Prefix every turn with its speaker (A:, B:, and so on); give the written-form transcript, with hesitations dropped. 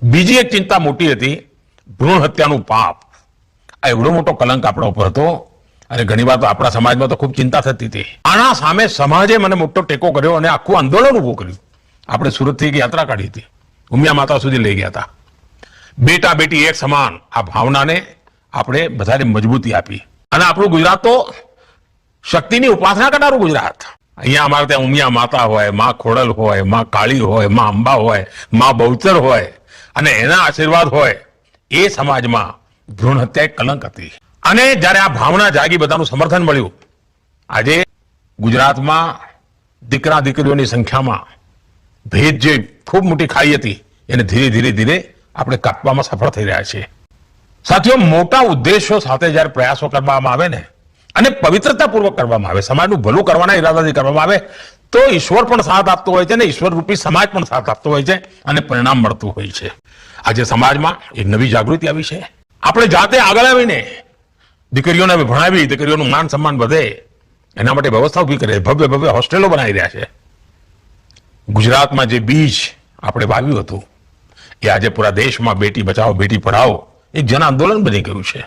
A: બીજી એક ચિંતા મોટી હતી, ભ્રૂણ હત્યાનું પાપ. આ એવડો મોટો કલંક આપણા ઉપર હતો અને ઘણીવાર તો આપણા સમાજમાં તો ખૂબ ચિંતા થતી હતી. આના સામે સમાજે મને મોટો ટેકો કર્યો અને આખું આંદોલન ઊભું કર્યું. આપણે સુરતથી એક યાત્રા કાઢી હતી, ઉમિયા માતા સુધી લઈ ગયા હતા. બેટા બેટી એક સમાન આ ભાવનાને આપણે બધાને મજબૂતી આપી અને આપણું ગુજરાત તો શક્તિની ઉપાસના કરનારું ગુજરાત. અહીંયા અમારે ત્યાં ઉમિયા માતા હોય, માં ખોડલ હોય, માં કાળી હોય, માં અંબા હોય, માં બહુચર હોય અને એના આશીર્વાદ હોય. એ સમાજમાં ભ્રૂણ હત્યા એક કલંક હતી અને જ્યારે આ ભાવના જાગી, બધાનું સમર્થન મળ્યું, આજે ગુજરાતમાં દીકરા દીકરીઓની સંખ્યામાં ભેદ જે ખૂબ મોટી ખાઈ હતી એને ધીરે ધીરે ધીરે આપણે કાપવામાં સફળ થઈ રહ્યા છીએ. સાથીઓ, મોટા ઉદ્દેશો સાથે જ્યારે પ્રયાસો કરવામાં આવે ને અને પવિત્રતાપૂર્વક કરવામાં આવે, સમાજનું ભલું કરવાના ઈરાદાથી કરવામાં આવે, તો ઈશ્વર પણ સાથ આપતો હોય છે અને ઈશ્વર રૂપી સમાજ પણ સાથ આપતો હોય છે અને પરિણામ મળતું હોય છે. આજે સમાજમાં એક નવી જાગૃતિ આવી છે. આપણે જાતે આગળ આવીને દીકરીઓને ભણાવી, દીકરીઓનું માન સન્માન વધે એના માટે વ્યવસ્થા ઊભી કરે, ભવ્ય ભવ્ય હોસ્ટેલો બનાવી રહ્યા છે. ગુજરાતમાં જે બીજ આપણે વાવ્યું હતું એ આજે પૂરા દેશમાં બેટી બચાવો બેટી પઢાઓ એક જન આંદોલન બની ગયું છે.